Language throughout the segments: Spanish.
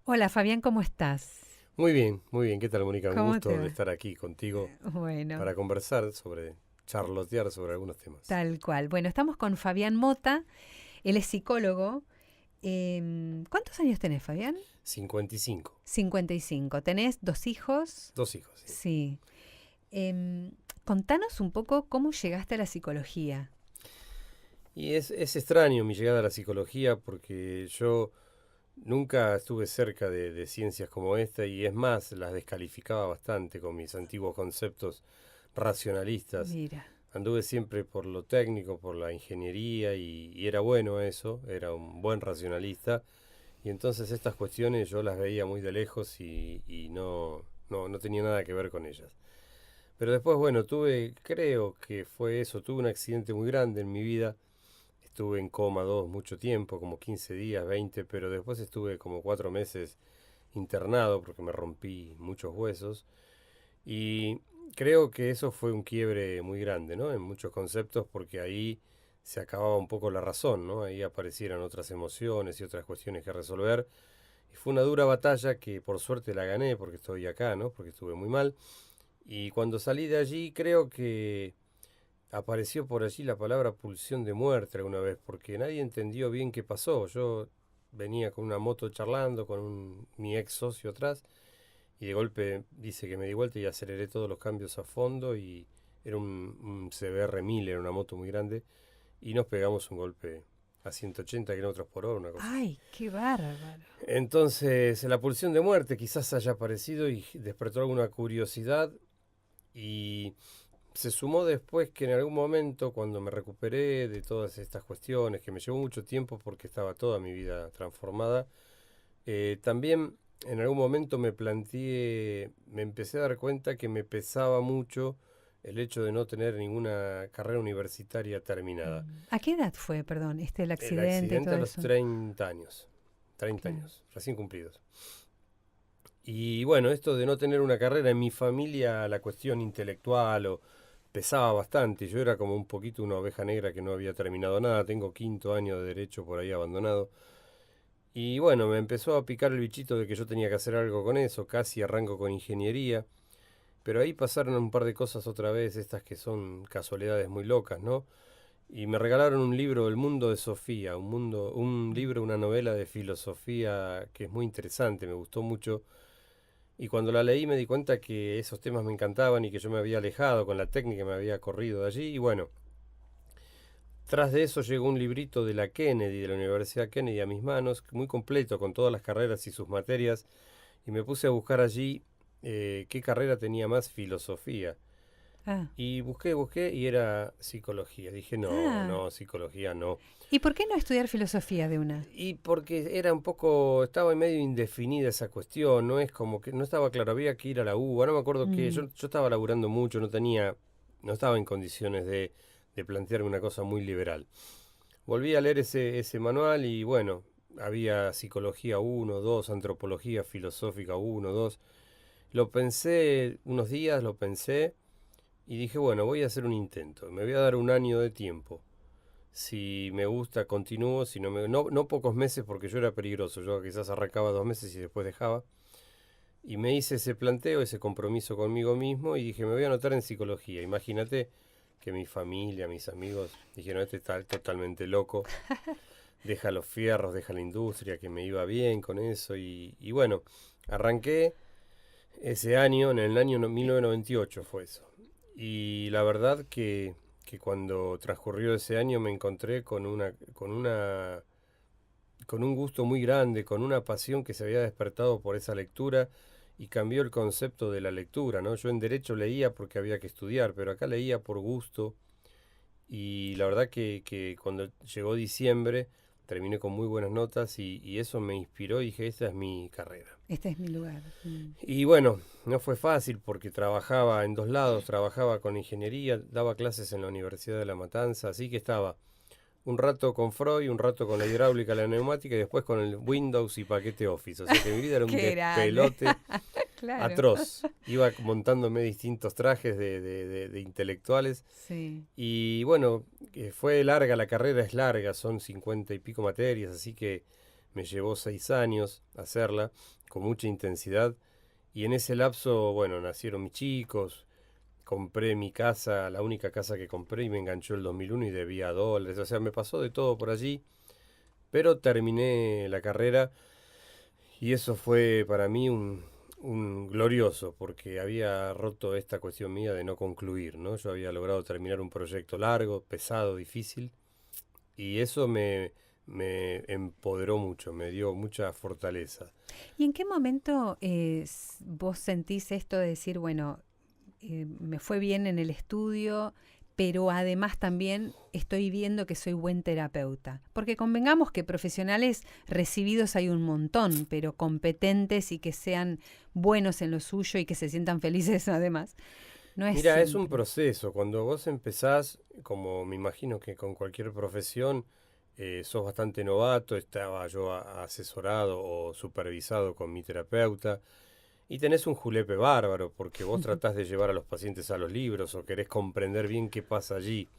Hola Fabián, ¿cómo estás? Muy bien. ¿Qué tal, Mónica? Un ¿Cómo te gusto de va? estar aquí contigo Bueno, para conversar charlotear sobre algunos temas. tal cual. Bueno, estamos con Fabián Mota, él es psicólogo. ¿Cuántos años tenés, Fabián? 55. 55. ¿Tenés dos hijos? Dos hijos, sí. Sí. Em, Contanos un poco cómo llegaste a la psicología. Y es extraño mi llegada a la psicología porque yo nunca estuve cerca de ciencias como esta y es más, las descalificaba bastante con mis antiguos conceptos racionalistas. Mira. Anduve siempre por lo técnico, por la ingeniería y era bueno eso, era un buen racionalista. Y entonces estas cuestiones yo las veía muy de lejos y no tenía nada que ver con ellas. Pero después, bueno, creo que fue eso, tuve un accidente muy grande en mi vida. Estuve en coma mucho tiempo, como 15 días, 20, pero después estuve como 4 meses internado porque me rompí muchos huesos. Y creo que eso fue un quiebre muy grande, ¿no? En muchos conceptos porque ahí se acababa un poco la razón, ¿no? Ahí aparecieran otras emociones y otras cuestiones que resolver. Y fue una dura batalla que por suerte la gané porque estoy acá, ¿no? Porque estuve muy mal. Y cuando salí de allí creo que apareció por allí la palabra pulsión de muerte alguna vez, porque nadie entendió bien qué pasó. Yo venía con una moto charlando con mi ex socio atrás y de golpe dice que me di vuelta y aceleré todos los cambios a fondo y era un CBR 1000, era una moto muy grande y nos pegamos un golpe a 180 kilómetros por hora, una cosa así. Ay, qué bárbaro. Entonces, la pulsión de muerte quizás haya aparecido y despertó alguna curiosidad y se sumó después que en algún momento, cuando me recuperé de todas estas cuestiones, que me llevó mucho tiempo porque estaba toda mi vida transformada, también en algún momento me empecé a dar cuenta que me pesaba mucho el hecho de no tener ninguna carrera universitaria terminada. ¿A qué edad fue, perdón, el El accidente y accidente todo a los eso? 30 años, 30 Claro. años, recién cumplidos. Y bueno, esto de no tener una carrera en mi familia, la cuestión intelectual pesaba bastante. Yo era como un poquito una oveja negra que no había terminado nada. Tengo quinto año de derecho por ahí abandonado. Y bueno, me empezó a picar el bichito de que yo tenía que hacer algo con eso. Casi arranco con ingeniería. Pero ahí pasaron un par de cosas otra vez, estas que son casualidades muy locas, ¿no? Y me regalaron un libro, El mundo de Sofía, un libro, una novela de filosofía que es muy interesante, me gustó mucho. Y cuando la leí me di cuenta que esos temas me encantaban y que yo me había alejado con la técnica, me había corrido de allí. Y bueno, tras de eso llegó un librito de la Kennedy, de la Universidad Kennedy a mis manos, muy completo con todas las carreras y sus materias. Y me puse a buscar allí qué carrera tenía más filosofía. Ah, Y busqué y era psicología. Dije, no, ah. no, psicología no. ¿Y por qué no estudiar filosofía de una? Y porque era un poco, estaba medio indefinida esa cuestión, no es como que no estaba claro, había que ir a la UBA, no me acuerdo que Mm, yo estaba laburando mucho, no estaba en condiciones de plantearme una cosa muy liberal. Volví a leer ese manual y bueno, había psicología uno 2 antropología filosófica uno 2. Lo pensé unos días, lo pensé y dije, bueno, voy a hacer un intento, me voy a dar un año de tiempo. Si me gusta, continúo. Si no, no pocos meses porque yo era peligroso. Yo quizás arrancaba 2 meses y después dejaba. Y me hice ese planteo, ese compromiso conmigo mismo y dije, me voy a anotar en psicología. Imagínate que mi familia, mis amigos dijeron, este está totalmente loco. Deja los fierros, deja la industria, que me iba bien con eso. Y bueno, arranqué ese año, en el año 1998 fue eso. Y la verdad que cuando transcurrió ese año me encontré con un gusto muy grande, con una pasión que se había despertado por esa lectura y cambió el concepto de la lectura, ¿no? Yo en derecho leía porque había que estudiar, pero acá leía por gusto y la verdad que cuando llegó diciembre terminé con muy buenas notas y eso me inspiró y dije, esta es mi carrera. este es mi lugar. Y bueno, no fue fácil porque trabajaba en dos lados, trabajaba con ingeniería, daba clases en la Universidad de La Matanza, así que estaba un rato con Freud, un rato con la hidráulica, la neumática y después con el Windows y paquete Office. O sea que mi vida era un Qué grande. despelote Claro. atroz. Iba montándome distintos trajes de intelectuales Sí. y bueno, fue larga, la carrera es larga, son 50 y pico materias, así que me llevó 6 años hacerla, con mucha intensidad, y en ese lapso, bueno, nacieron mis chicos, compré mi casa, la única casa que compré, y me enganchó el 2001 y debía dólares, o sea, me pasó de todo por allí, pero terminé la carrera y eso fue para mí un glorioso, porque había roto esta cuestión mía de no concluir, ¿no? Yo había logrado terminar un proyecto largo, pesado, difícil, y eso me empoderó mucho, me dio mucha fortaleza. ¿Y en qué momento vos sentís esto de decir, bueno, me fue bien en el estudio, pero además también estoy viendo que soy buen terapeuta? Porque convengamos que profesionales recibidos hay un montón, pero competentes y que sean buenos en lo suyo y que se sientan felices además, no es Mira, es un siempre. proceso. Cuando vos empezás, como me imagino que con cualquier profesión, sos bastante novato, estaba yo asesorado o supervisado con mi terapeuta, y tenés un julepe bárbaro, porque vos tratás de llevar a los pacientes a los libros o querés comprender bien qué pasa allí.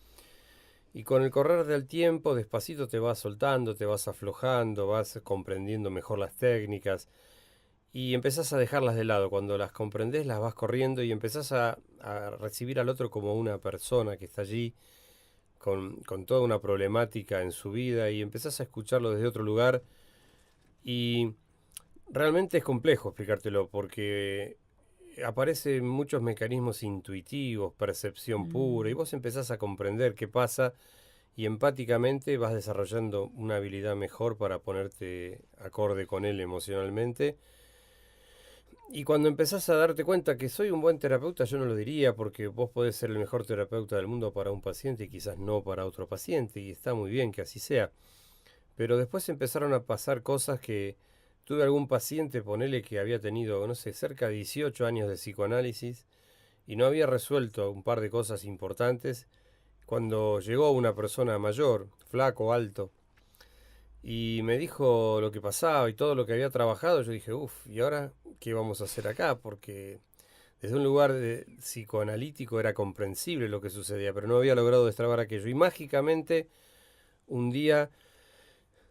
Y con el correr del tiempo, despacito te vas soltando, te vas aflojando, vas comprendiendo mejor las técnicas y empezás a dejarlas de lado. Cuando las comprendés, las vas corriendo y empezás a recibir al otro como una persona que está allí con toda una problemática en su vida y empezás a escucharlo desde otro lugar y realmente es complejo explicártelo porque aparecen muchos mecanismos intuitivos, percepción pura y Mm. vos empezás a comprender qué pasa y empáticamente vas desarrollando una habilidad mejor para ponerte acorde con él emocionalmente. Y cuando empezás a darte cuenta que soy un buen terapeuta, yo no lo diría porque vos podés ser el mejor terapeuta del mundo para un paciente y quizás no para otro paciente, y está muy bien que así sea. Pero después empezaron a pasar cosas que tuve algún paciente, ponele que había tenido, no sé, cerca de 18 años de psicoanálisis y no había resuelto un par de cosas importantes. Cuando llegó una persona mayor, flaco, alto, y me dijo lo que pasaba y todo lo que había trabajado, yo dije, uff, ¿y ahora qué vamos a hacer acá? Porque desde un lugar psicoanalítico era comprensible lo que sucedía, pero no había logrado destrabar aquello. Y mágicamente un día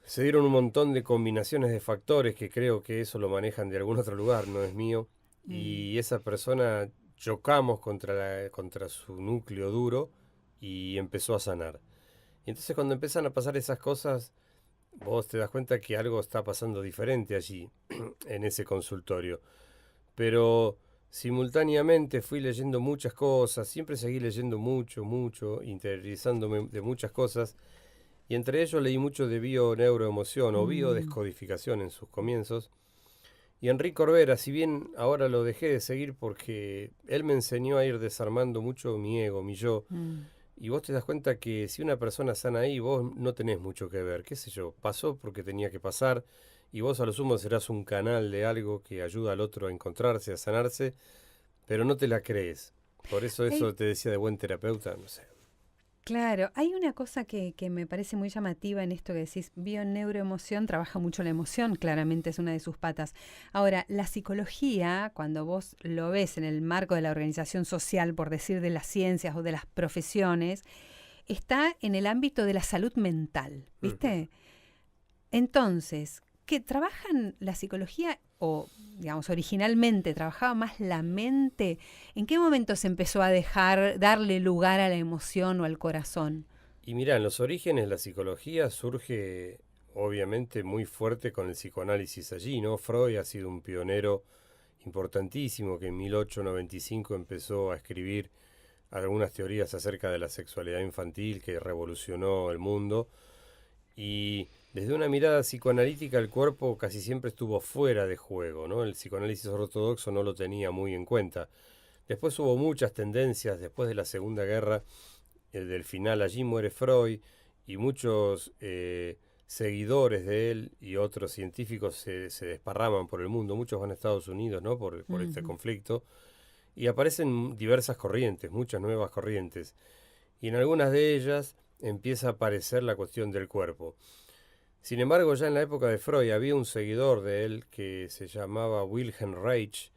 se dieron un montón de combinaciones de factores que creo que eso lo manejan de algún otro lugar, no es mío. Mm. Y esa persona chocamos contra su núcleo duro y empezó a sanar. Y entonces cuando empiezan a pasar esas cosas, vos te das cuenta que algo está pasando diferente allí, en ese consultorio. Pero simultáneamente fui leyendo muchas cosas, siempre seguí leyendo mucho, mucho, interiorizándome de muchas cosas, y entre ellos leí mucho de bio-neuroemoción o Mm. biodescodificación en sus comienzos. Y Enrique Corbera, si bien ahora lo dejé de seguir porque él me enseñó a ir desarmando mucho mi ego, mi yo, Mm. y vos te das cuenta que si una persona sana ahí, vos no tenés mucho que ver, qué sé yo, pasó porque tenía que pasar, y vos a lo sumo serás un canal de algo que ayuda al otro a encontrarse, a sanarse, pero no te la crees. Por eso Hay, eso te decía de buen terapeuta, no sé. claro, hay una cosa que me parece muy llamativa en esto que decís, bio-neuroemoción, trabaja mucho la emoción, claramente es una de sus patas. Ahora, la psicología, cuando vos lo ves en el marco de la organización social, por decir de las ciencias o de las profesiones, está en el ámbito de la salud mental, Ujú. ¿viste? Entonces, ¿que trabajan la psicología o, digamos, originalmente trabajaba más la mente? ¿En qué momento se empezó a dejar darle lugar a la emoción o al corazón? Y mira, en los orígenes la psicología surge obviamente muy fuerte con el psicoanálisis allí, ¿no? Freud ha sido un pionero importantísimo que en 1895 empezó a escribir algunas teorías acerca de la sexualidad infantil que revolucionó el mundo y desde una mirada psicoanalítica el cuerpo casi siempre estuvo fuera de juego, ¿no? El psicoanálisis ortodoxo no lo tenía muy en cuenta. Después hubo muchas tendencias después de la Segunda Guerra, el del final allí muere Freud y muchos seguidores de él y otros científicos se desparraman por el mundo, muchos van a Estados Unidos, ¿no? Por este Ujú. conflicto y aparecen diversas corrientes, muchas nuevas corrientes y en algunas de ellas empieza a aparecer la cuestión del cuerpo. Sin embargo, ya en la época de Freud había un seguidor de él que se llamaba Wilhelm Reich,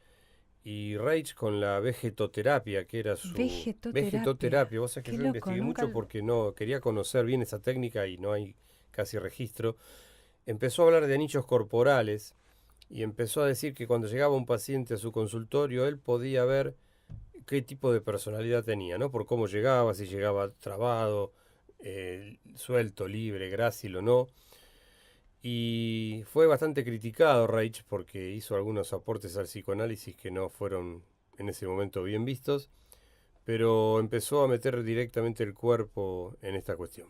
y Reich con la vegetoterapia, que era su Vegetoterapia. vegetoterapia. Vos sabés que Qué yo loco, investigué nunca. mucho porque no quería conocer bien esa técnica y no hay casi registro. empezó a hablar de anillos corporales y empezó a decir que cuando llegaba un paciente a su consultorio, él podía ver qué tipo de personalidad tenía, ¿no? Por cómo llegaba, si llegaba trabado, suelto, libre, grácil o no. Y fue bastante criticado Reich porque hizo algunos aportes al psicoanálisis que no fueron en ese momento bien vistos, pero empezó a meter directamente el cuerpo en esta cuestión.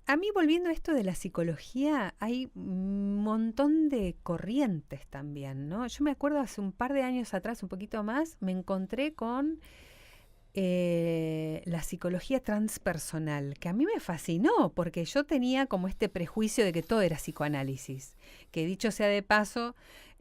A mí, volviendo a esto de la psicología, hay un montón de corrientes también, ¿no? Yo me acuerdo hace un par de años atrás, un poquito más, me encontré con la psicología transpersonal, que a mí me fascinó, porque yo tenía como este prejuicio de que todo era psicoanálisis, que dicho sea de paso,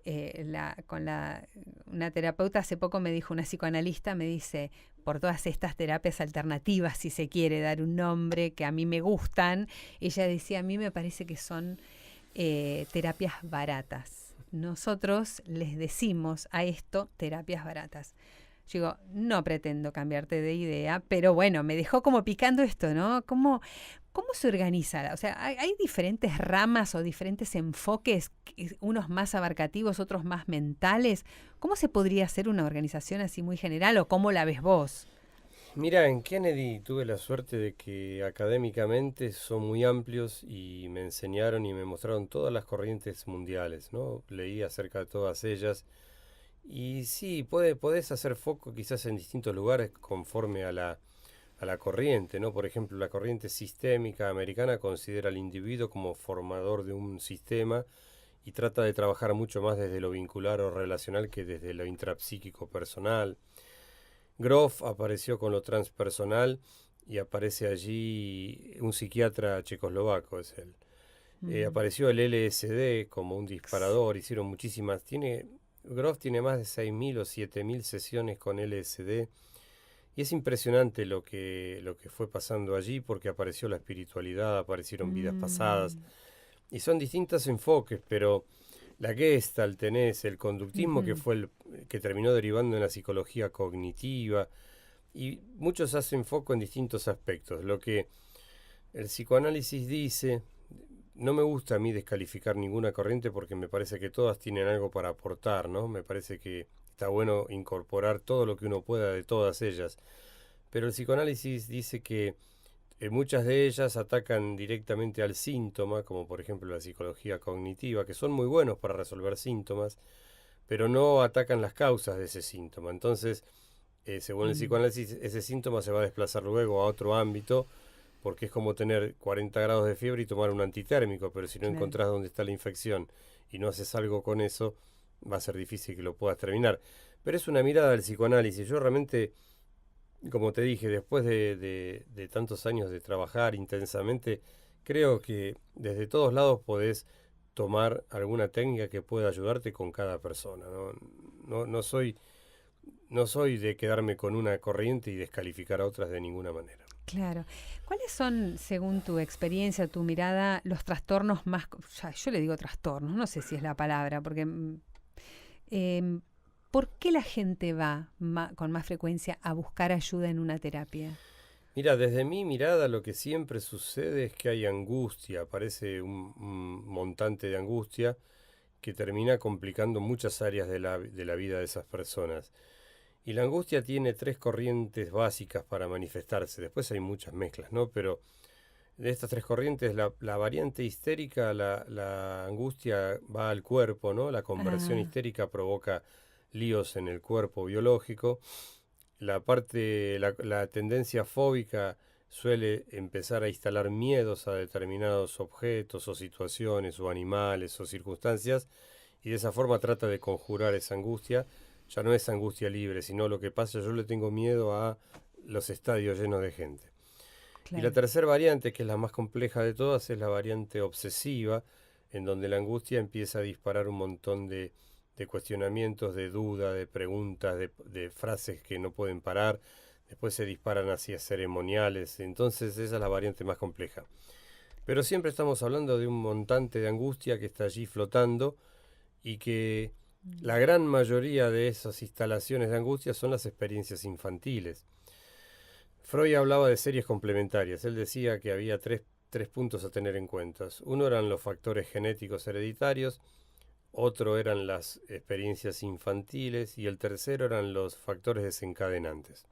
una terapeuta hace poco me dijo, una psicoanalista me dice, por todas estas terapias alternativas, si se quiere dar un nombre, que a mí me gustan, ella decía, a mí me parece que son terapias baratas. Nosotros les decimos a esto terapias baratas. Yo digo, no pretendo cambiarte de idea, pero bueno, me dejó como picando esto, ¿no? ¿Cómo se organiza? O sea, hay diferentes ramas o diferentes enfoques, unos más abarcativos, otros más mentales. ¿Cómo se podría hacer una organización así muy general o cómo la ves vos? Mira, en Kennedy tuve la suerte de que académicamente son muy amplios y me enseñaron y me mostraron todas las corrientes mundiales, ¿no? Leí acerca de todas ellas. Y sí, podés hacer foco quizás en distintos lugares conforme a la corriente, ¿no? Por ejemplo, la corriente sistémica americana considera al individuo como formador de un sistema y trata de trabajar mucho más desde lo vincular o relacional que desde lo intrapsíquico personal. Grof apareció con lo transpersonal y aparece allí un psiquiatra checoslovaco, es él. Apareció el LSD como un disparador, hicieron muchísimas, Grof tiene más de 6.000 o 7.000 sesiones con LSD y es impresionante lo que fue pasando allí porque apareció la espiritualidad, aparecieron vidas pasadas y son distintos enfoques, pero la Gestalt tenés, el conductismo que fue el que terminó derivando en la psicología cognitiva y muchos hacen foco en distintos aspectos. Lo que el psicoanálisis dice, no me gusta a mí descalificar ninguna corriente porque me parece que todas tienen algo para aportar, ¿no? Me parece que está bueno incorporar todo lo que uno pueda de todas ellas. Pero el psicoanálisis dice que muchas de ellas atacan directamente al síntoma, como por ejemplo la psicología cognitiva, que son muy buenos para resolver síntomas, pero no atacan las causas de ese síntoma. Entonces, según el psicoanálisis, ese síntoma se va a desplazar luego a otro ámbito, porque es como tener 40 grados de fiebre y tomar un antitérmico, pero si no encontrás dónde está la infección y no haces algo con eso, va a ser difícil que lo puedas terminar. Pero es una mirada del psicoanálisis. Yo realmente, como te dije, después de tantos años de trabajar intensamente, creo que desde todos lados podés tomar alguna técnica que pueda ayudarte con cada persona. No soy de quedarme con una corriente y descalificar a otras de ninguna manera. Claro. ¿Cuáles son, según tu experiencia, tu mirada, los trastornos más... yo le digo trastornos, no sé si es la palabra, porque... ¿por qué la gente va con más frecuencia a buscar ayuda en una terapia? Mira, desde mi mirada lo que siempre sucede es que hay angustia, aparece un montante de angustia que termina complicando muchas áreas de la vida de esas personas. Y la angustia tiene 3 corrientes básicas para manifestarse. Después hay muchas mezclas, ¿no? Pero de estas 3 corrientes, la variante histérica, la angustia va al cuerpo, ¿no? La conversión histérica provoca líos en el cuerpo biológico. La tendencia fóbica suele empezar a instalar miedos a determinados objetos o situaciones o animales o circunstancias y de esa forma trata de conjurar esa angustia. Ya no es angustia libre, sino lo que pasa, yo le tengo miedo a los estadios llenos de gente. Claro. Y la tercera variante, que es la más compleja de todas, es la variante obsesiva, en donde la angustia empieza a disparar un montón de cuestionamientos, de dudas, de preguntas, de frases que no pueden parar, después se disparan hacia ceremoniales, entonces esa es la variante más compleja. Pero siempre estamos hablando de un montante de angustia que está allí flotando y que la gran mayoría de esas instalaciones de angustia son las experiencias infantiles. Freud hablaba de series complementarias. Él decía que había 3 tres puntos a tener en cuenta. Uno eran los factores genéticos hereditarios, otro eran las experiencias infantiles y el tercero eran los factores desencadenantes.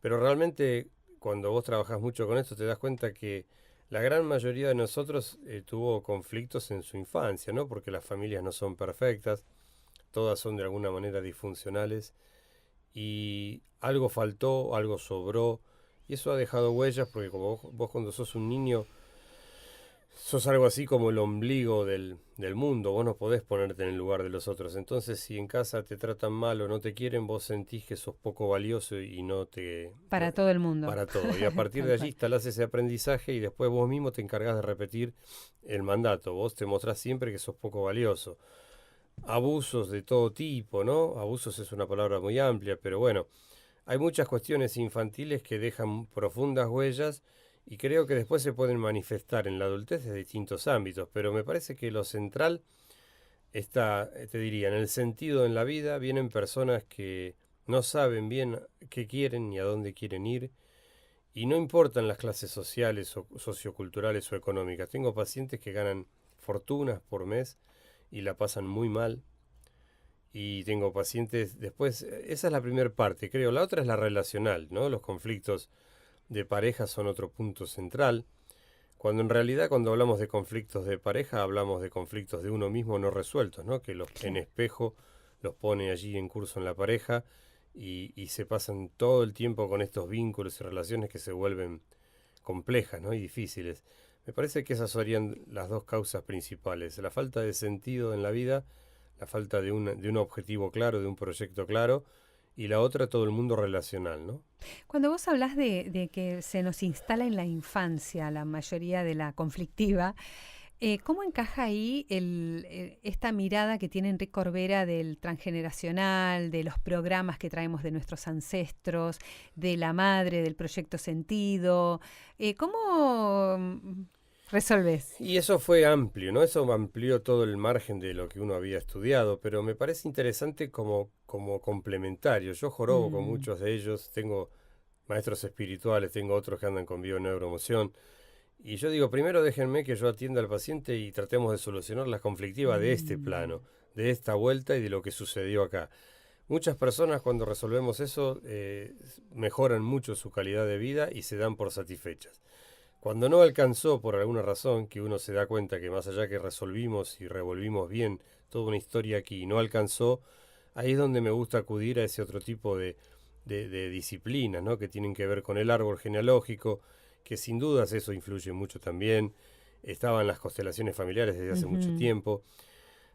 Pero realmente cuando vos trabajás mucho con esto te das cuenta que la gran mayoría de nosotros tuvo conflictos en su infancia, ¿no? Porque las familias no son perfectas, todas son de alguna manera disfuncionales y algo faltó, algo sobró y eso ha dejado huellas porque como vos cuando sos un niño sos algo así como el ombligo del mundo, vos no podés ponerte en el lugar de los otros. Entonces, si en casa te tratan mal o no te quieren, vos sentís que sos poco valioso y no te... Para todo el mundo. Para todo. Y a partir de allí instalás ese aprendizaje y después vos mismo te encargás de repetir el mandato. Vos te mostrás siempre que sos poco valioso. Abusos de todo tipo, ¿no? Abusos es una palabra muy amplia, pero bueno, hay muchas cuestiones infantiles que dejan profundas huellas y creo que después se pueden manifestar en la adultez de distintos ámbitos, pero me parece que lo central está, te diría, en el sentido en la vida. Vienen personas que no saben bien qué quieren ni a dónde quieren ir y no importan las clases sociales o socioculturales o económicas. Tengo pacientes que ganan fortunas por mes y la pasan muy mal. Y tengo pacientes, después, esa es la primera parte, creo. La otra es la relacional, ¿no? Los conflictos de pareja son otro punto central, cuando en realidad cuando hablamos de conflictos de pareja hablamos de conflictos de uno mismo no resueltos, ¿no? Que los en espejo los pone allí en curso en la pareja y se pasan todo el tiempo con estos vínculos y relaciones que se vuelven complejas, ¿no? Y difíciles. Me parece que esas serían las dos causas principales, la falta de sentido en la vida, la falta de un objetivo claro, de un proyecto claro, y la otra todo el mundo relacional, ¿no? Cuando vos hablás de que se nos instala en la infancia la mayoría de la conflictiva, ¿cómo encaja ahí esta mirada que tiene Enrique Corbera del transgeneracional, de los programas que traemos de nuestros ancestros, de la madre, del proyecto Sentido? ¿Cómo resolvés? Y eso fue amplio, ¿no? Eso amplió todo el margen de lo que uno había estudiado, pero me parece interesante como complementario. Yo jorobo con muchos de ellos, tengo maestros espirituales, tengo otros que andan con bio-neuroemoción, y yo digo, primero déjenme que yo atienda al paciente y tratemos de solucionar las conflictivas de este plano, de esta vuelta y de lo que sucedió acá. Muchas personas cuando resolvemos eso mejoran mucho su calidad de vida y se dan por satisfechas. Cuando no alcanzó por alguna razón, que uno se da cuenta que más allá que resolvimos y revolvimos bien toda una historia aquí y no alcanzó, ahí es donde me gusta acudir a ese otro tipo de disciplinas, ¿no? Que tienen que ver con el árbol genealógico, que sin dudas eso influye mucho también. Estaban las constelaciones familiares desde hace mucho tiempo.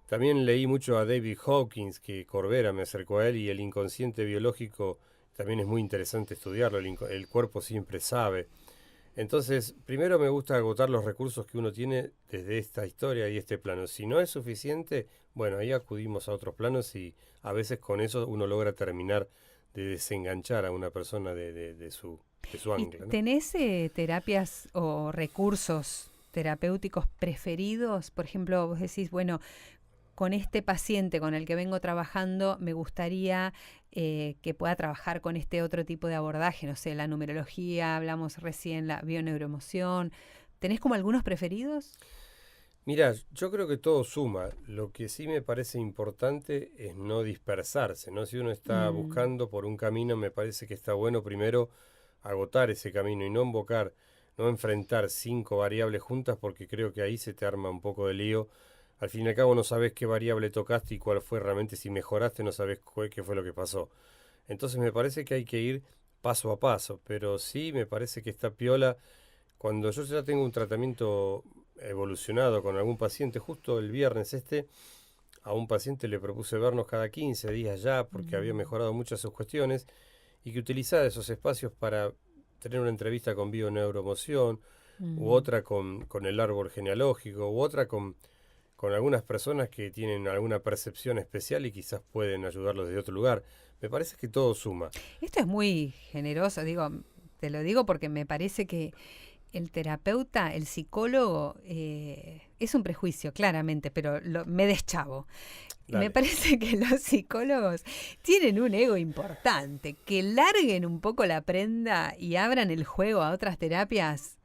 También leí mucho a David Hawkins, que Corbera me acercó a él, y el inconsciente biológico también es muy interesante estudiarlo, el cuerpo siempre sabe. Entonces, primero me gusta agotar los recursos que uno tiene desde esta historia y este plano. Si no es suficiente, bueno, ahí acudimos a otros planos y a veces con eso uno logra terminar de desenganchar a una persona de su ancla, ¿no? ¿Tenés terapias o recursos terapéuticos preferidos? Por ejemplo, vos decís, bueno, con este paciente con el que vengo trabajando me gustaría que pueda trabajar con este otro tipo de abordaje, no sé, la numerología, hablamos recién, la bio-neuroemoción. ¿Tenés como algunos preferidos? Mira, yo creo que todo suma. Lo que sí me parece importante es no dispersarse, ¿no? Si uno está buscando por un camino, me parece que está bueno primero agotar ese camino y no invocar, no enfrentar 5 variables juntas, porque creo que ahí se te arma un poco de lío. Al fin y al cabo no sabes qué variable tocaste y cuál fue realmente. Si mejoraste no sabes qué fue lo que pasó. Entonces me parece que hay que ir paso a paso, pero sí me parece que está piola. Cuando yo ya tengo un tratamiento evolucionado con algún paciente, justo el viernes a un paciente le propuse vernos cada 15 días ya porque había mejorado muchas sus cuestiones y que utilizara esos espacios para tener una entrevista con bio-neuroemoción u otra con el árbol genealógico u otra con algunas personas que tienen alguna percepción especial y quizás pueden ayudarlos desde otro lugar. Me parece que todo suma. Esto es muy generoso, te lo digo porque me parece que el terapeuta, el psicólogo, es un prejuicio, claramente, pero me deschavo. Dale. Me parece que los psicólogos tienen un ego importante, que larguen un poco la prenda y abran el juego a otras terapias.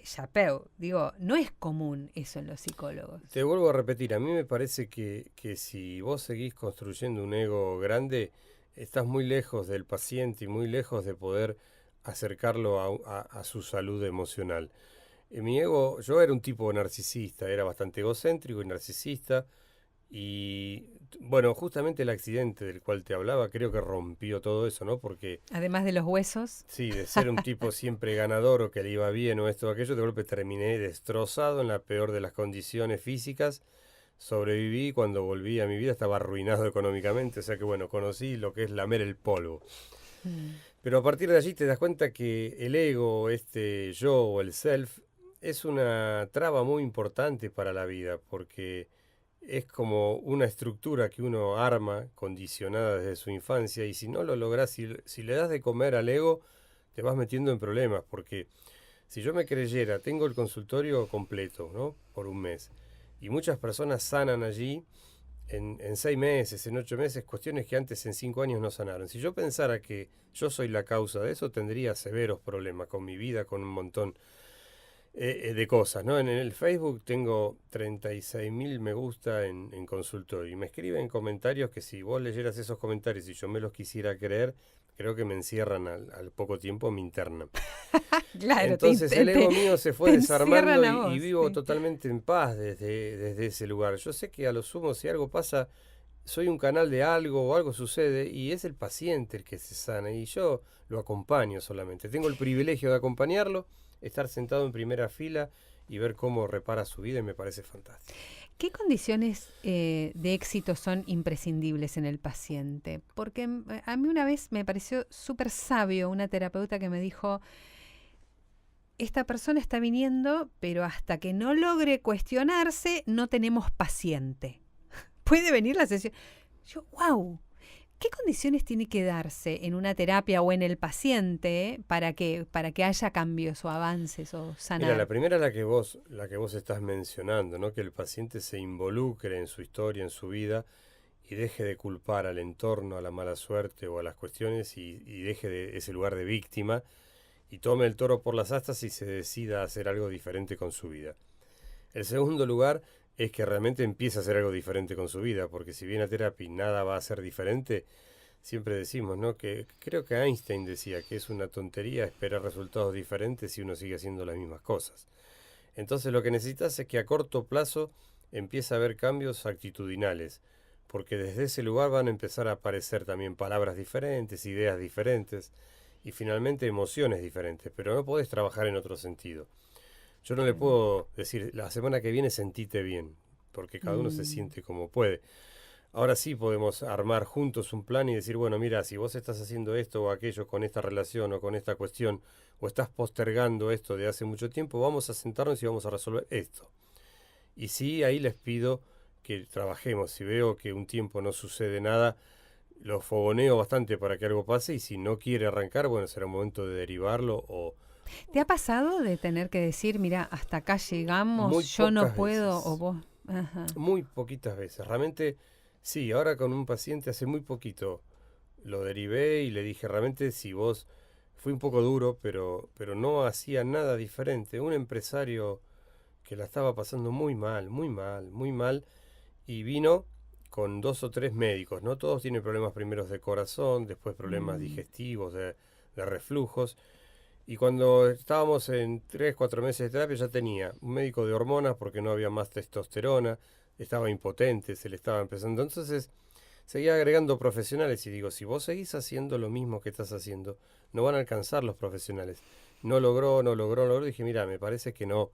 chapeu. Digo, no es común eso en los psicólogos. Te vuelvo a repetir, a mí me parece que si vos seguís construyendo un ego grande, estás muy lejos del paciente y muy lejos de poder acercarlo a su salud emocional. Mi ego, yo era un tipo narcisista, era bastante egocéntrico y narcisista. Y bueno, justamente el accidente del cual te hablaba creo que rompió todo eso, ¿no? Porque Además de los huesos. sí, de ser un tipo siempre ganador o que le iba bien o esto o aquello, de golpe terminé destrozado en la peor de las condiciones físicas. Sobreviví, cuando volví a mi vida estaba arruinado económicamente, o sea que bueno, conocí lo que es lamer el polvo. Mm. Pero a partir de allí te das cuenta que el ego, este yo o el self, es una traba muy importante para la vida, porque es como una estructura que uno arma, condicionada desde su infancia, y si no lo logras, si le das de comer al ego, te vas metiendo en problemas, porque si yo me creyera, tengo el consultorio completo, ¿no? Por un mes, y muchas personas sanan allí en 6 meses, en 8 meses, cuestiones que antes en 5 años no sanaron. Si yo pensara que yo soy la causa de eso, tendría severos problemas con mi vida, con un montón de cosas, ¿no? En el Facebook tengo 36.000 me gusta en consultorio y me escriben comentarios que si vos leyeras esos comentarios y yo me los quisiera creer, creo que me encierran al poco tiempo, me internan. Claro, Entonces el ego mío se fue desarmando encierran a y vos, vivo sí. totalmente en paz desde ese lugar. Yo sé que a lo sumo si algo pasa, soy un canal de algo o algo sucede y es el paciente el que se sana y yo lo acompaño solamente. Tengo el privilegio de acompañarlo, estar sentado en primera fila y ver cómo repara su vida y me parece fantástico. ¿Qué condiciones de éxito son imprescindibles en el paciente? Porque a mí una vez me pareció súper sabio una terapeuta que me dijo, esta persona está viniendo, pero hasta que no logre cuestionarse, no tenemos paciente. Puede venir la sesión. Yo, wow, ¿qué condiciones tiene que darse en una terapia o en el paciente para que haya cambios o avances o Mira, la sanar? primera es la que vos estás mencionando, ¿no? Que el paciente se involucre en su historia, en su vida, y deje de culpar al entorno, a la mala suerte o a las cuestiones y deje de ese lugar de víctima y tome el toro por las astas y se decida a hacer algo diferente con su vida. El segundo lugar es que realmente empiece a hacer algo diferente con su vida, porque si viene a terapia y nada va a ser diferente, siempre decimos, ¿no? Que creo que Einstein decía que es una tontería esperar resultados diferentes si uno sigue haciendo las mismas cosas. Entonces lo que necesitas es que a corto plazo empiece a haber cambios actitudinales, porque desde ese lugar van a empezar a aparecer también palabras diferentes, ideas diferentes y finalmente emociones diferentes, pero no podés trabajar en otro sentido. Yo no le Claro. puedo decir, la semana que viene sentite bien, porque cada uno se Mm. siente como puede. Ahora sí podemos armar juntos un plan y decir, bueno, mira, si vos estás haciendo esto o aquello con esta relación o con esta cuestión, o estás postergando esto de hace mucho tiempo, vamos a sentarnos y vamos a resolver esto. Y sí, ahí les pido que trabajemos. Si veo que un tiempo no sucede nada, lo fogoneo bastante para que algo pase y si no quiere arrancar, bueno, será un momento de derivarlo o ¿Te ha pasado de tener que decir, mira, hasta acá muy llegamos, yo no pocas puedo o veces. vos? Ajá. Muy poquitas veces. Realmente, sí, ahora con un paciente hace muy poquito lo derivé y le dije, realmente si vos, fui un poco duro, pero no hacía nada diferente. Un empresario que la estaba pasando muy mal, muy mal, muy mal, y vino con 2 o 3 médicos, ¿no? Todos tienen problemas primeros de corazón, después problemas Mm. digestivos, de reflujos. Y cuando estábamos en 3, 4 meses de terapia ya tenía un médico de hormonas porque no había más testosterona, estaba impotente, se le estaba empezando. Entonces seguía agregando profesionales y digo, si vos seguís haciendo lo mismo que estás haciendo, no van a alcanzar los profesionales. No logró, no logró, no logró. Dije, mira, me parece que no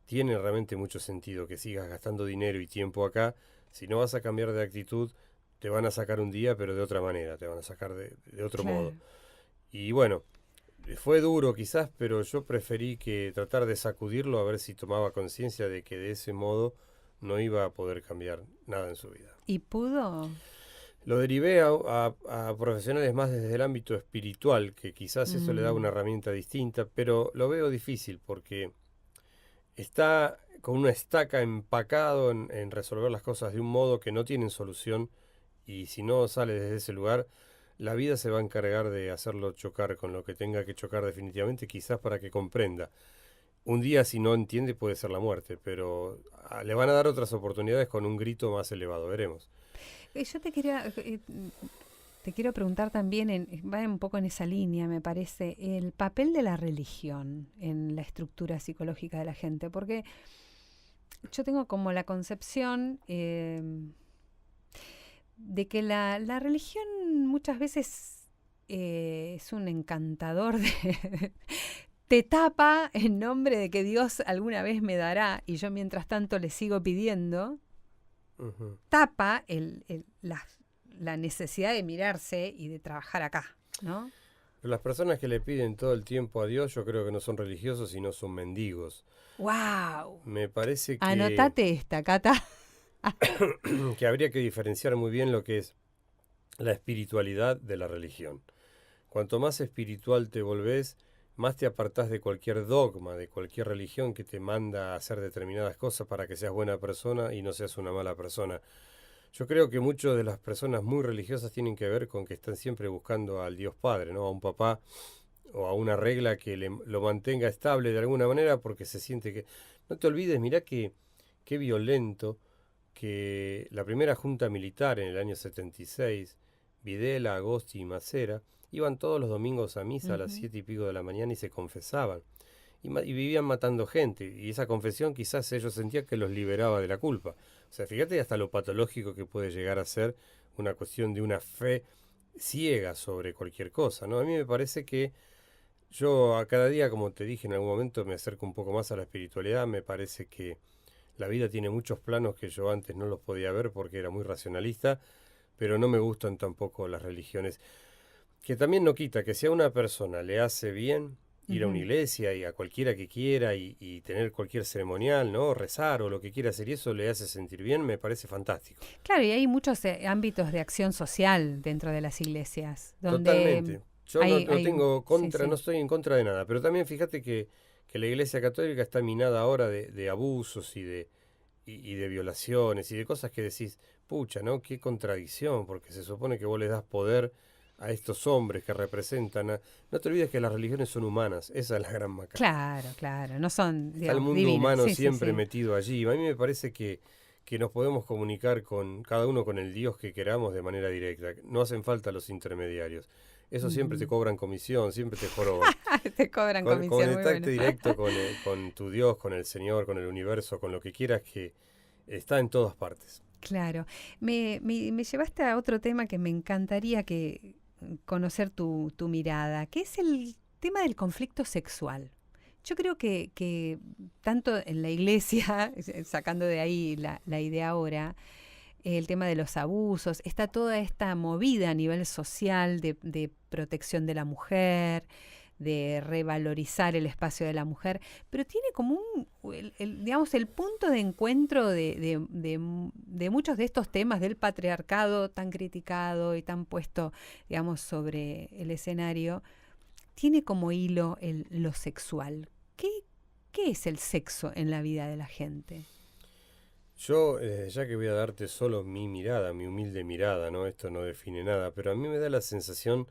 tiene realmente mucho sentido que sigas gastando dinero y tiempo acá. Si no vas a cambiar de actitud, te van a sacar un día, pero de otra manera, te van a sacar de otro modo. Claro. Y bueno, fue duro quizás, pero yo preferí que tratar de sacudirlo a ver si tomaba conciencia de que de ese modo no iba a poder cambiar nada en su vida. ¿Y pudo? Lo derivé a profesionales más desde el ámbito espiritual, que quizás eso le da una Mm. herramienta distinta, pero lo veo difícil porque está con una estaca empacado en resolver las cosas de un modo que no tienen solución y si no sale desde ese lugar, la vida se va a encargar de hacerlo chocar con lo que tenga que chocar definitivamente, quizás para que comprenda. un día si no entiende puede ser la muerte, pero le van a dar otras oportunidades con un grito más elevado, veremos. Yo te quiero preguntar también, va un poco en esa línea, me parece, el papel de la religión en la estructura psicológica de la gente, porque yo tengo como la concepción de que la religión muchas veces es un encantador te tapa en nombre de que Dios alguna vez me dará y yo mientras tanto le sigo pidiendo, tapa la necesidad de mirarse y de trabajar acá, ¿no? Pero las personas que le piden todo el tiempo a Dios, yo creo que no son religiosos, sino son mendigos. ¡Wow! Me parece Anotate esta, Cata. que habría que diferenciar muy bien lo que es la espiritualidad de la religión. Cuanto más espiritual te volvés, más te apartás de cualquier dogma, de cualquier religión que te manda a hacer determinadas cosas para que seas buena persona y no seas una mala persona. Yo creo que muchas de las personas muy religiosas tienen que ver con que están siempre buscando al Dios Padre, ¿no? A un papá o a una regla que lo mantenga estable de alguna manera porque se siente que... No te olvides, mirá qué violento que la primera junta militar en el año 76, Videla, Agosti y Macera, iban todos los domingos a misa a las 7:00 de la mañana y se confesaban. Y vivían matando gente. Y esa confesión quizás ellos sentían que los liberaba de la culpa. O sea, fíjate hasta lo patológico que puede llegar a ser una cuestión de una fe ciega sobre cualquier cosa, ¿no? A mí me parece que yo a cada día, como te dije en algún momento, me acerco un poco más a la espiritualidad. Me parece que la vida tiene muchos planos que yo antes no los podía ver porque era muy racionalista, pero no me gustan tampoco las religiones. Que también no quita que si a una persona le hace bien ir a una iglesia y a cualquiera que quiera y tener cualquier ceremonial, ¿no? Rezar o lo que quiera hacer y eso le hace sentir bien, me parece fantástico. Claro, y hay muchos ámbitos de acción social dentro de las iglesias, donde Totalmente. Yo no tengo contra, sí. no estoy en contra de nada, pero también fíjate que la Iglesia Católica está minada ahora de abusos y de violaciones y de cosas que decís, pucha, ¿no? Qué contradicción, porque se supone que vos les das poder a estos hombres que representan a... No te olvides que las religiones son humanas, esa es la gran macana. Claro, no son, Está el digamos, mundo divinas. humano Sí, sí, siempre sí. metido allí. A mí me parece que nos podemos comunicar con cada uno con el Dios que queramos de manera directa. No hacen falta los intermediarios. Eso siempre te cobran comisión, siempre te joroban. Te cobran comisión, muy Conectarte bueno. directo con tu Dios, con el Señor, con el universo, con lo que quieras, que está en todas partes. Claro. Me llevaste a otro tema que me encantaría conocer tu mirada, que es el tema del conflicto sexual. Yo creo que tanto en la iglesia, sacando de ahí la idea ahora, el tema de los abusos, está toda esta movida a nivel social de protección de la mujer, de revalorizar el espacio de la mujer, pero tiene como digamos, el punto de encuentro de muchos de estos temas del patriarcado tan criticado y tan puesto, digamos, sobre el escenario, tiene como hilo lo sexual. ¿Qué es el sexo en la vida de la gente? Yo, ya que voy a darte solo mi mirada, mi humilde mirada, ¿no? Esto no define nada, pero a mí me da la sensación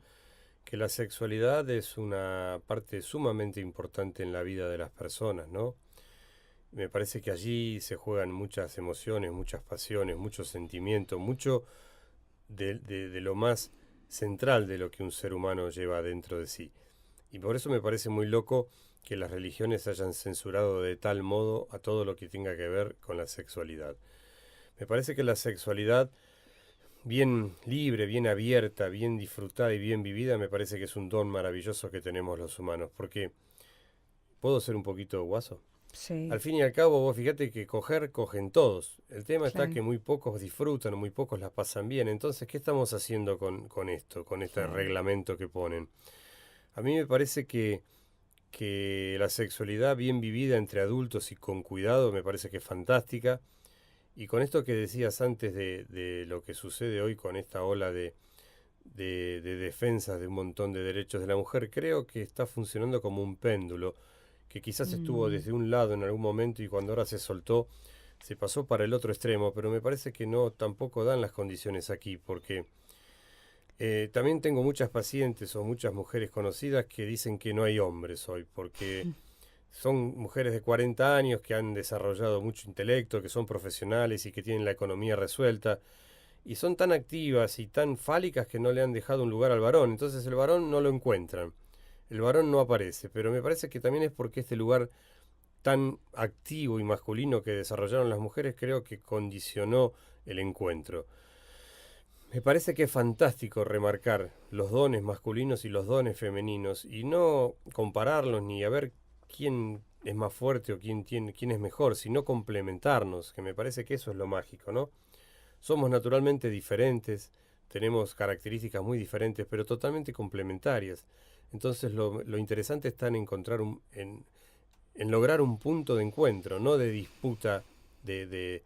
que la sexualidad es una parte sumamente importante en la vida de las personas, ¿no? Me parece que allí se juegan muchas emociones, muchas pasiones, muchos sentimientos, mucho de lo más central de lo que un ser humano lleva dentro de sí. Y por eso me parece muy loco que las religiones hayan censurado de tal modo a todo lo que tenga que ver con la sexualidad. Me parece que la sexualidad bien libre, bien abierta, bien disfrutada y bien vivida, me parece que es un don maravilloso que tenemos los humanos, porque ¿puedo ser un poquito guaso? Sí, Al fin y al cabo, vos fíjate que cogen todos. El tema está claro, que muy pocos disfrutan, muy pocos las pasan bien. Entonces, ¿qué estamos haciendo con esto, con este claro. reglamento que ponen? A mí me parece que la sexualidad bien vivida entre adultos y con cuidado me parece que es fantástica. Y con esto que decías antes de lo que sucede hoy con esta ola de defensas de un montón de derechos de la mujer, creo que está funcionando como un péndulo, que quizás estuvo Mm, desde un lado en algún momento y cuando ahora se soltó, se pasó para el otro extremo, pero me parece que no tampoco dan las condiciones aquí, porque también tengo muchas pacientes o muchas mujeres conocidas que dicen que no hay hombres hoy, porque son mujeres de 40 años que han desarrollado mucho intelecto, que son profesionales y que tienen la economía resuelta. Y son tan activas y tan fálicas que no le han dejado un lugar al varón. Entonces el varón no lo encuentran. El varón no aparece. Pero me parece que también es porque este lugar tan activo y masculino que desarrollaron las mujeres creo que condicionó el encuentro. Me parece que es fantástico remarcar los dones masculinos y los dones femeninos y no compararlos ni a ver quién es más fuerte o quién es mejor, sino complementarnos, que me parece que eso es lo mágico, ¿no? Somos naturalmente diferentes, tenemos características muy diferentes, pero totalmente complementarias. Entonces lo interesante está en encontrar en lograr un punto de encuentro, no de disputa de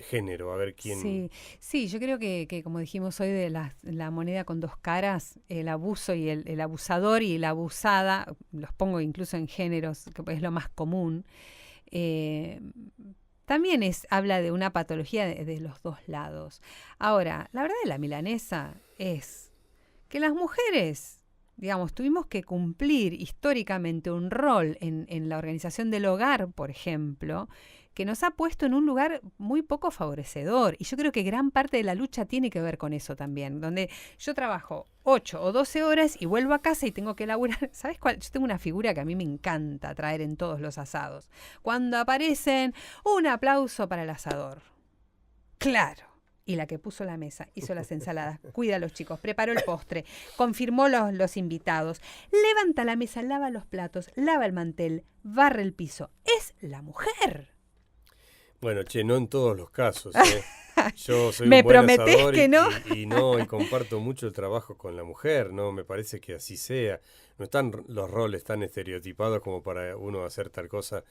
género, a ver quién... Sí, sí, yo creo que como dijimos hoy de la moneda con dos caras, el abuso y el abusador y la abusada, los pongo incluso en géneros, que es lo más común, eh, también habla de una patología de los dos lados. Ahora, la verdad de la milanesa es que las mujeres, digamos, tuvimos que cumplir históricamente un rol en la organización del hogar, por ejemplo, que nos ha puesto en un lugar muy poco favorecedor. Y yo creo que gran parte de la lucha tiene que ver con eso también, donde yo trabajo 8 o 12 horas y vuelvo a casa y tengo que laburar. ¿Sabes cuál? Yo tengo una figura que a mí me encanta traer en todos los asados. Cuando aparecen, un aplauso para el asador. Claro. Y la que puso la mesa, hizo las ensaladas, cuida a los chicos, preparó el postre, confirmó los invitados, levanta la mesa, lava los platos, lava el mantel, barre el piso. Es la mujer. Bueno, che, no en todos los casos, ¿eh? Yo soy ¿Me un buen prometés asador que no? y comparto mucho el trabajo con la mujer, ¿no? Me parece que así sea. No están los roles tan estereotipados como para uno hacer tal cosa.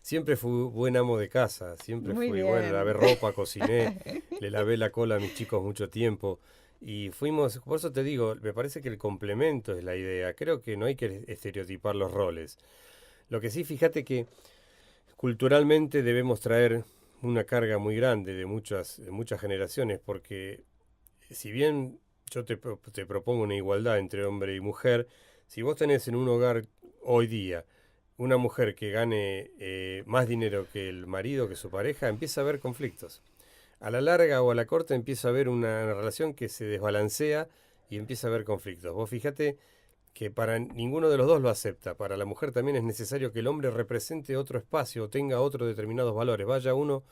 Siempre fui buen amo de casa, siempre Muy fui bueno, bien. lavé ropa, cociné, le lavé la cola a mis chicos mucho tiempo. Y fuimos, por eso te digo, me parece que el complemento es la idea. Creo que no hay que estereotipar los roles. Lo que sí, fíjate que culturalmente debemos traer una carga muy grande de muchas generaciones, porque si bien te propongo una igualdad entre hombre y mujer, si vos tenés en un hogar hoy día una mujer que gane más dinero que el marido, que su pareja, empieza a haber conflictos. A la larga o a la corta empieza a haber una relación que se desbalancea y empieza a haber conflictos. Vos fíjate que para ninguno de los dos lo acepta. Para la mujer también es necesario que el hombre represente otro espacio o tenga otros determinados valores. Vaya uno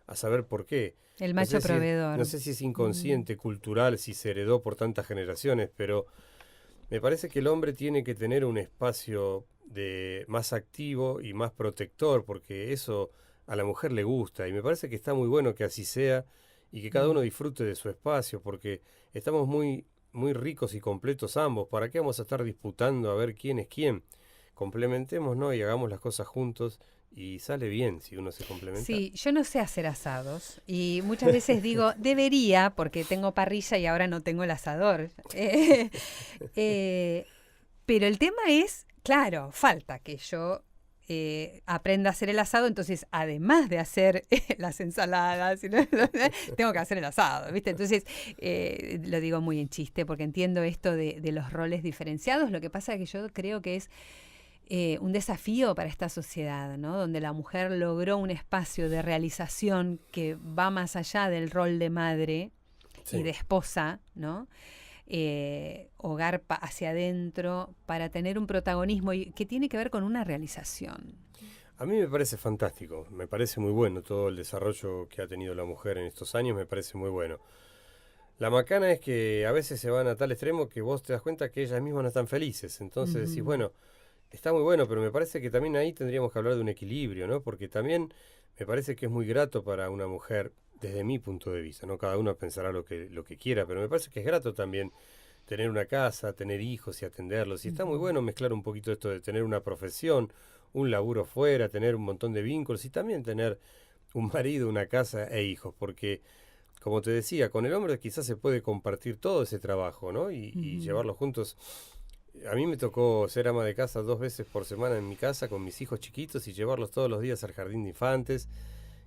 a saber por qué. El No macho sé si es, proveedor. no sé si es inconsciente, cultural, si se heredó por tantas generaciones, pero me parece que el hombre tiene que tener un espacio más activo y más protector, porque eso a la mujer le gusta. Y me parece que está muy bueno que así sea y que cada uno disfrute de su espacio, porque estamos muy ricos y completos ambos. ¿Para qué vamos a estar disputando a ver quién es quién? Complementemos, ¿no? Y hagamos las cosas juntos y sale bien si uno se complementa. Sí, yo no sé hacer asados y muchas veces digo, debería, porque tengo parrilla y ahora no tengo el asador. Eh, pero el tema es, claro, falta que yo aprenda a hacer el asado, entonces además de hacer las ensaladas, tengo que hacer el asado, ¿viste? Entonces, lo digo muy en chiste porque entiendo esto de los roles diferenciados. Lo que pasa es que yo creo que es un desafío para esta sociedad, ¿no? Donde la mujer logró un espacio de realización que va más allá del rol de madre y de esposa, ¿no? Hogar hacia adentro para tener un protagonismo que tiene que ver con una realización. A mí me parece fantástico, me parece muy bueno todo el desarrollo que ha tenido la mujer en estos años, me parece muy bueno. La macana es que a veces se van a tal extremo que vos te das cuenta que ellas mismas no están felices, entonces decís, bueno, está muy bueno, pero me parece que también ahí tendríamos que hablar de un equilibrio, ¿no? Porque también me parece que es muy grato para una mujer, desde mi punto de vista, ¿no? Cada uno pensará lo que quiera, pero me parece que es grato también tener una casa, tener hijos y atenderlos. Y está muy bueno mezclar un poquito esto de tener una profesión, un laburo fuera, tener un montón de vínculos y también tener un marido, una casa e hijos, porque, como te decía, con el hombre quizás se puede compartir todo ese trabajo, ¿no? Y llevarlo juntos. A mí me tocó ser ama de casa 2 veces por semana en mi casa con mis hijos chiquitos y llevarlos todos los días al jardín de infantes.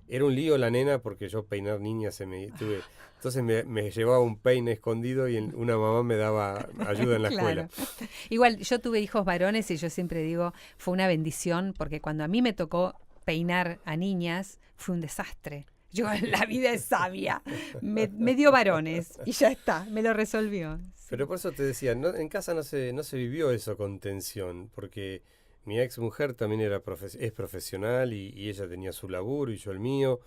Era un lío la nena porque yo peinar niñas entonces me llevaba un peine escondido y una mamá me daba ayuda en la escuela. Claro. Igual yo tuve hijos varones y yo siempre digo, fue una bendición porque cuando a mí me tocó peinar a niñas, fue un desastre. Yo, la vida es sabia. Me dio varones y ya está, me lo resolvió. Sí. Pero por eso te decía, en casa no se vivió eso con tensión, porque mi ex mujer también es profesional y ella tenía su laburo y yo el mío,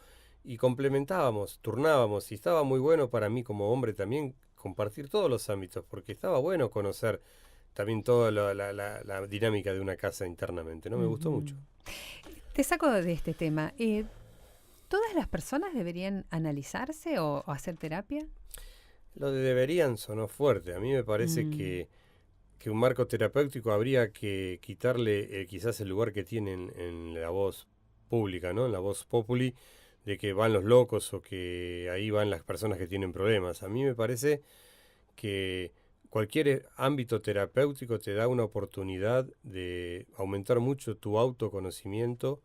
y complementábamos, turnábamos, y estaba muy bueno para mí como hombre también compartir todos los ámbitos, porque estaba bueno conocer también toda la dinámica de una casa internamente, ¿no? Me gustó mucho. Te saco de este tema. ¿Todas las personas deberían analizarse o hacer terapia? Lo de deberían sonó fuerte. A mí me parece que un marco terapéutico habría que quitarle quizás el lugar que tienen en la voz pública, ¿no? En la voz populi, de que van los locos o que ahí van las personas que tienen problemas. A mí me parece que cualquier ámbito terapéutico te da una oportunidad de aumentar mucho tu autoconocimiento,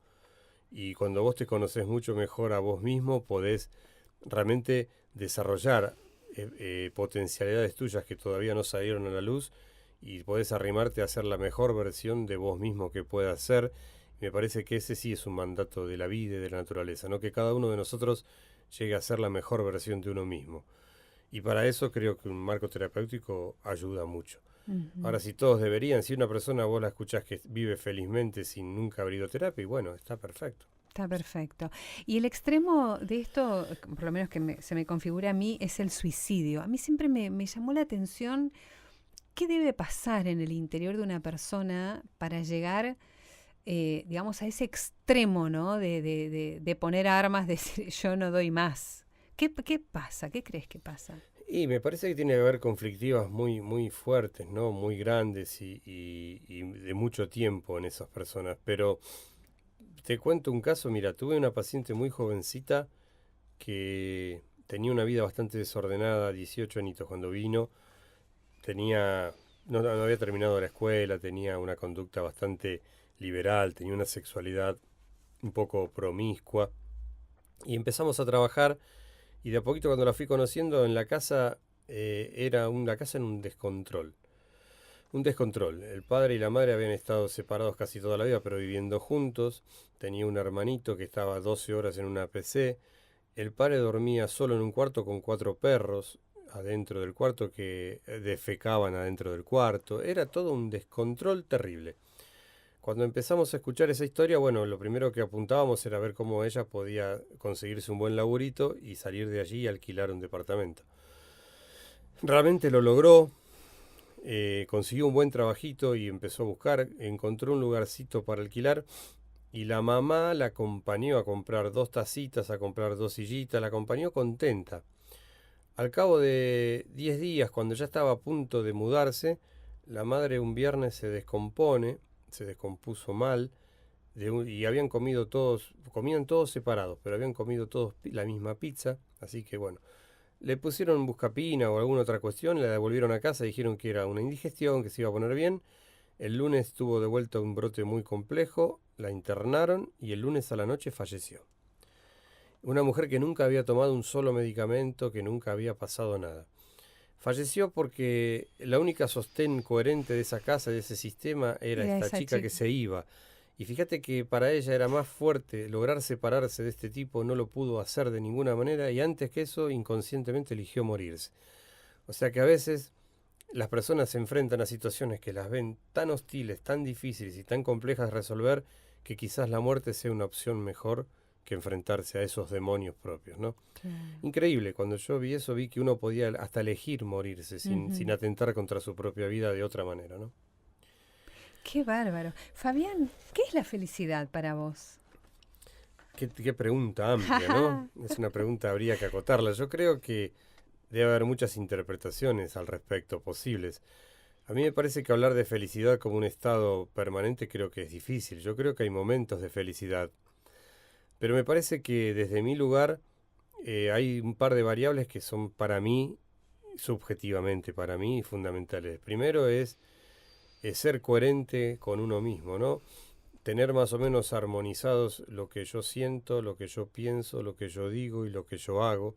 y cuando vos te conoces mucho mejor a vos mismo, podés realmente desarrollar potencialidades tuyas que todavía no salieron a la luz, y podés arrimarte a ser la mejor versión de vos mismo que puedas ser. Me parece que ese sí es un mandato de la vida y de la naturaleza, ¿no? Que cada uno de nosotros llegue a ser la mejor versión de uno mismo. Y para eso creo que un marco terapéutico ayuda mucho. Ahora, si todos deberían, si una persona vos la escuchás que vive felizmente sin nunca haber ido a terapia, y bueno, está perfecto. Está perfecto. Y el extremo de esto, por lo menos que se me configura a mí, es el suicidio. A mí siempre me llamó la atención qué debe pasar en el interior de una persona para llegar, digamos, a ese extremo, ¿no? De poner armas, de decir yo no doy más. ¿Qué pasa? ¿Qué crees que pasa? Y me parece que tiene que haber conflictivas muy, muy fuertes, ¿no? Muy grandes y de mucho tiempo en esas personas. Pero te cuento un caso, mira, tuve una paciente muy jovencita que tenía una vida bastante desordenada, 18 añitos cuando vino, no había terminado la escuela, tenía una conducta bastante liberal, tenía una sexualidad un poco promiscua, y empezamos a trabajar. Y de a poquito, cuando la fui conociendo en la casa, era una casa en un descontrol. Un descontrol. El padre y la madre habían estado separados casi toda la vida, pero viviendo juntos. Tenía un hermanito que estaba 12 horas en una PC. El padre dormía solo en un cuarto con 4 perros adentro del cuarto que defecaban adentro del cuarto. Era todo un descontrol terrible. Cuando empezamos a escuchar esa historia, bueno, lo primero que apuntábamos era ver cómo ella podía conseguirse un buen laburito y salir de allí y alquilar un departamento. Realmente lo logró, consiguió un buen trabajito y empezó a buscar, encontró un lugarcito para alquilar, y la mamá la acompañó a comprar 2 tacitas, a comprar 2 sillitas, la acompañó contenta. Al cabo de 10 días, cuando ya estaba a punto de mudarse, la madre un viernes se descompuso mal, y habían comido todos, comían todos separados, pero habían comido todos la misma pizza, así que bueno, le pusieron buscapina o alguna otra cuestión, la devolvieron a casa, dijeron que era una indigestión, que se iba a poner bien. El lunes tuvo de vuelta un brote muy complejo, la internaron y el lunes a la noche falleció. Una mujer que nunca había tomado un solo medicamento, que nunca había pasado nada. Falleció porque la única sostén coherente de esa casa, de ese sistema, era esta chica que se iba. Y fíjate que para ella era más fuerte lograr separarse de este tipo, no lo pudo hacer de ninguna manera, y antes que eso inconscientemente eligió morirse. O sea que a veces las personas se enfrentan a situaciones que las ven tan hostiles, tan difíciles y tan complejas de resolver, que quizás la muerte sea una opción mejor que enfrentarse a esos demonios propios, ¿no? Claro. Increíble, cuando yo vi eso, vi que uno podía hasta elegir morirse sin atentar contra su propia vida de otra manera, ¿no? Qué bárbaro. Fabián, ¿qué es la felicidad para vos? Qué pregunta amplia, ¿no? Es una pregunta, habría que acotarla. Yo creo que debe haber muchas interpretaciones al respecto posibles. A mí me parece que hablar de felicidad como un estado permanente creo que es difícil. Yo creo que hay momentos de felicidad. Pero me parece que desde mi lugar hay un par de variables que son para mí, subjetivamente para mí, fundamentales. Primero es ser coherente con uno mismo, ¿no? tener más o menos armonizados lo que yo siento, lo que yo pienso, lo que yo digo y lo que yo hago.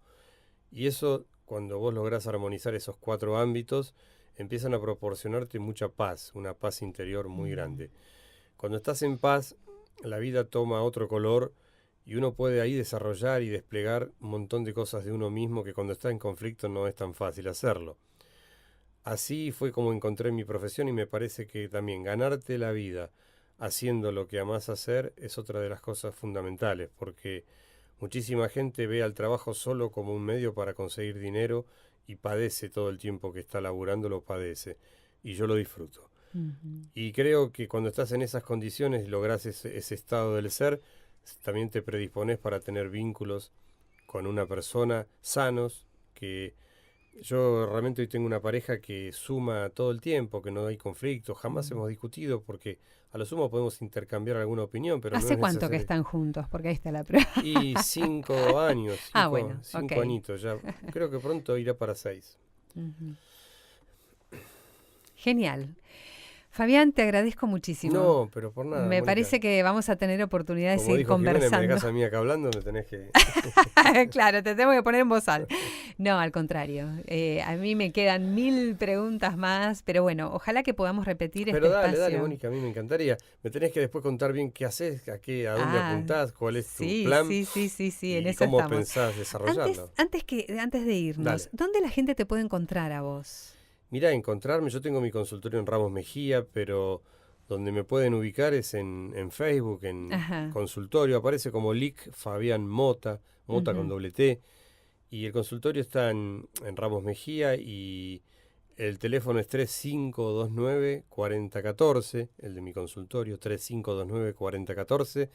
Y eso, cuando vos lográs armonizar esos 4 ámbitos, empiezan a proporcionarte mucha paz, una paz interior muy grande. Cuando estás en paz, la vida toma otro color y uno puede ahí desarrollar y desplegar un montón de cosas de uno mismo que cuando está en conflicto no es tan fácil hacerlo. Así fue como encontré mi profesión y me parece que también ganarte la vida haciendo lo que amás hacer es otra de las cosas fundamentales, porque muchísima gente ve al trabajo solo como un medio para conseguir dinero y padece todo el tiempo que está laburando, lo padece, y yo lo disfruto. Y creo que cuando estás en esas condiciones y lográs ese estado del ser, también te predispones para tener vínculos con una persona sanos, que yo realmente hoy tengo una pareja que suma todo el tiempo, que no hay conflictos, jamás hemos discutido, porque a lo sumo podemos intercambiar alguna opinión, pero no ¿Hace es cuánto que necesario. están juntos? Porque ahí está la prueba. Y 5 años, 5 bueno, ok. añitos ya. Creo que pronto irá para 6. Genial. Fabián, te agradezco muchísimo. No, pero por nada, Me Mónica. parece que vamos a tener oportunidad de Como seguir dijo Jiménez, me conversando. dejás a mí acá hablando, me tenés que... Claro, te tengo que poner en voz alta. No, al contrario. A mí me quedan 1000 preguntas más, pero bueno, ojalá que podamos repetir Pero este dale, espacio. Mónica, a mí me encantaría. Me tenés que después contar bien qué haces, a dónde apuntás, cuál es tu Sí, plan sí, en y eso cómo estamos. pensás desarrollarlo. Antes de irnos, Dale. ¿dónde la gente te puede encontrar a vos? Mirá, encontrarme, yo tengo mi consultorio en Ramos Mejía, pero donde me pueden ubicar es en Facebook, en Ajá. consultorio, aparece como LIC Fabián Mota, Mota con doble T, y el consultorio está en Ramos Mejía y el teléfono es 3529-4014, el de mi consultorio, 3529-4014,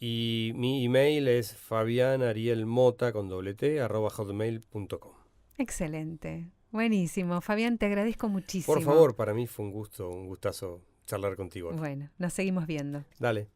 y mi email es fabianarielmota con doble T, @hotmail.com. Excelente. Buenísimo. Fabián, te agradezco muchísimo. Por favor, para mí fue un gustazo charlar contigo. Bueno, nos seguimos viendo. Dale.